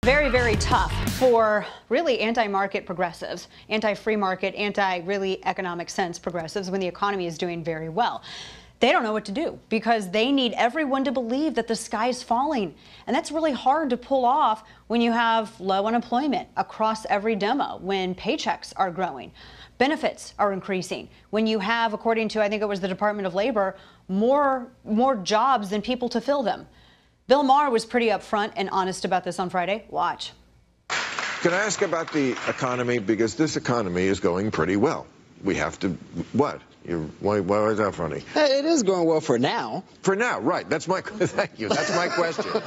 Very, very tough for really anti-market progressives, anti-free market, anti-really economic sense progressives when the economy is doing very well. They don't know what to do because they need everyone to believe that the sky is falling. And that's really hard to pull off when you have low unemployment across every demo, when paychecks are growing, benefits are increasing, when you have, according to, I think it was the Department of Labor, more jobs than people to fill them. Bill Maher was pretty upfront and honest about this on Friday. Watch. Can I ask about the economy? Because this economy is going pretty well. We have to, what? Why is that funny? It is going well for now. For now, right. That's my, thank you. That's my question.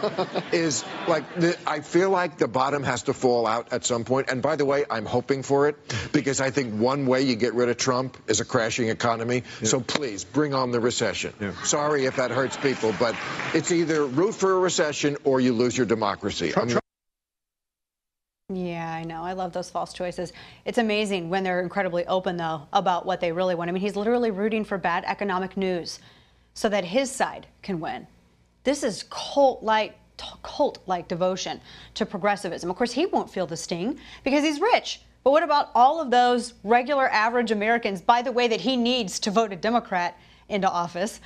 Is like, I feel like the bottom has to fall out at some point. And by the way, I'm hoping for it because I think one way you get rid of Trump is a crashing economy. Yeah. So please bring on the recession. Yeah. Sorry if that hurts people, but it's either root for a recession or you lose your democracy. Yeah, I know. I love those false choices. It's amazing when they're incredibly open, though, about what they really want. I mean, he's literally rooting for bad economic news so that his side can win. This is cult-like devotion to progressivism. Of course, he won't feel the sting because he's rich. But what about all of those regular, average Americans, by the way, that he needs to vote a Democrat into office?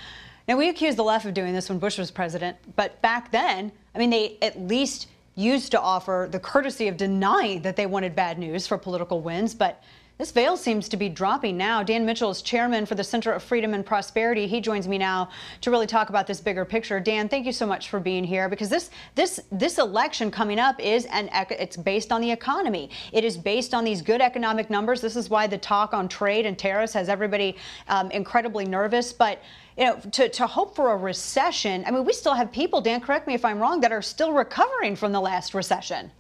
Now, we accused the left of doing this when Bush was president. But back then, I mean, they at least used to offer the courtesy of denying that they wanted bad news for political wins. But this veil seems to be dropping now. Dan Mitchell is chairman for the Center of Freedom and Prosperity. He joins me now to really talk about this bigger picture. Dan, thank you so much for being here, because this election coming up is it's based on the economy. It is based on these good economic numbers. This is why the talk on trade and tariffs has everybody incredibly nervous. But you know, to hope for a recession, I mean, we still have people, Dan, correct me if I'm wrong, that are still recovering from the last recession.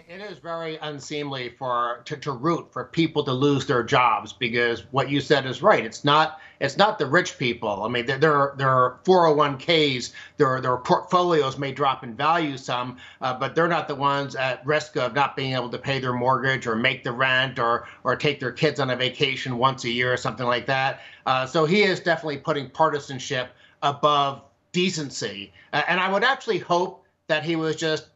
It is very unseemly to root for people to lose their jobs, because what you said is right. It's not the rich people. I mean, their 401ks, their portfolios may drop in value some, but they're not the ones at risk of not being able to pay their mortgage or make the rent or take their kids on a vacation once a year or something like that. So he is definitely putting partisanship above decency. And I would actually hope that he was just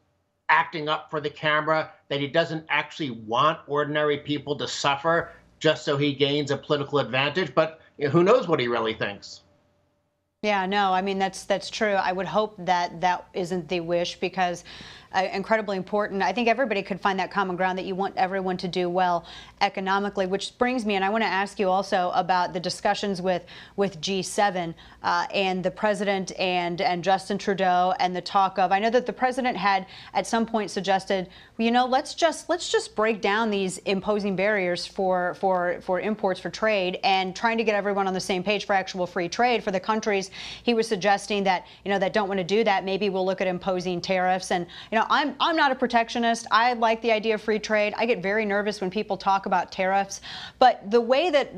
acting up for the camera, that he doesn't actually want ordinary people to suffer just so he gains a political advantage. But you know, who knows what he really thinks? Yeah, no, I mean, that's true. I would hope that that isn't the wish, because incredibly important. I think everybody could find that common ground that you want everyone to do well economically, which brings me, and I want to ask you also about the discussions with G7 and the president and Justin Trudeau, and the talk of, I know that the president had at some point suggested, you know, let's just break down these imposing barriers for imports, for trade, and trying to get everyone on the same page for actual free trade for the countries. He was suggesting that, you know, that don't want to do that, maybe we'll look at imposing tariffs. And, you know, I'm not a protectionist. I like the idea of free trade. I get very nervous when people talk about tariffs. But the way that,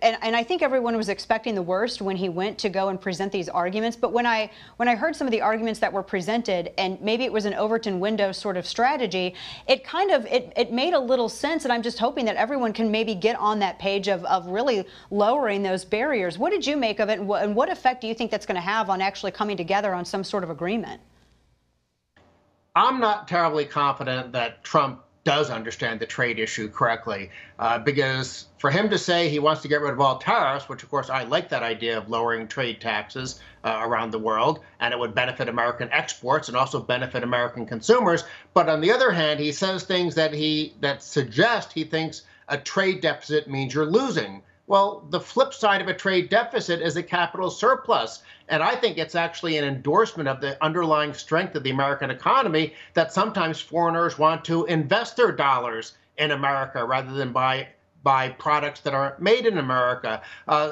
and I think everyone was expecting the worst when he went to go and present these arguments. But when I heard some of the arguments that were presented, and maybe it was an Overton window sort of strategy, it kind of, it made a little sense. And I'm just hoping that everyone can maybe get on that page of really lowering those barriers. What did you make of it, and what effect do you think that's going to have on actually coming together on some sort of agreement? I'm not terribly confident that Trump does understand the trade issue correctly, because for him to say he wants to get rid of all tariffs, which of course I like that idea of lowering trade taxes around the world, and it would benefit American exports and also benefit American consumers. But on the other hand, he says things that suggest he thinks a trade deficit means you're losing. Well, the flip side of a trade deficit is a capital surplus. And I think it's actually an endorsement of the underlying strength of the American economy that sometimes foreigners want to invest their dollars in America rather than buy products that are made in America.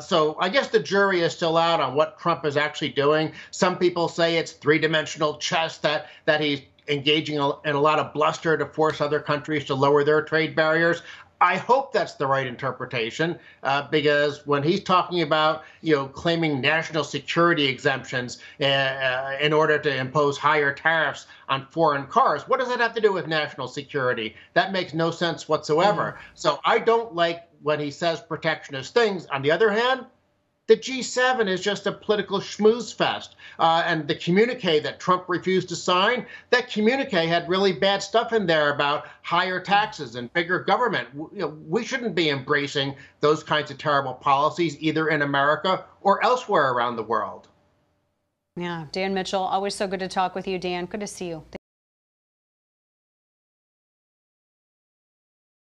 So I guess the jury is still out on what Trump is actually doing. Some people say it's three-dimensional chess, that he's engaging in a lot of bluster to force other countries to lower their trade barriers. I hope that's the right interpretation, because when he's talking about, you know, claiming national security exemptions in order to impose higher tariffs on foreign cars, what does that have to do with national security? That makes no sense whatsoever. So I don't like when he says protectionist things. On the other hand, The G7 is just a political schmooze fest. And the communique that Trump refused to sign, that communique had really bad stuff in there about higher taxes and bigger government. We shouldn't be embracing those kinds of terrible policies either in America or elsewhere around the world. Yeah, Dan Mitchell, always so good to talk with you, Dan. Good to see you.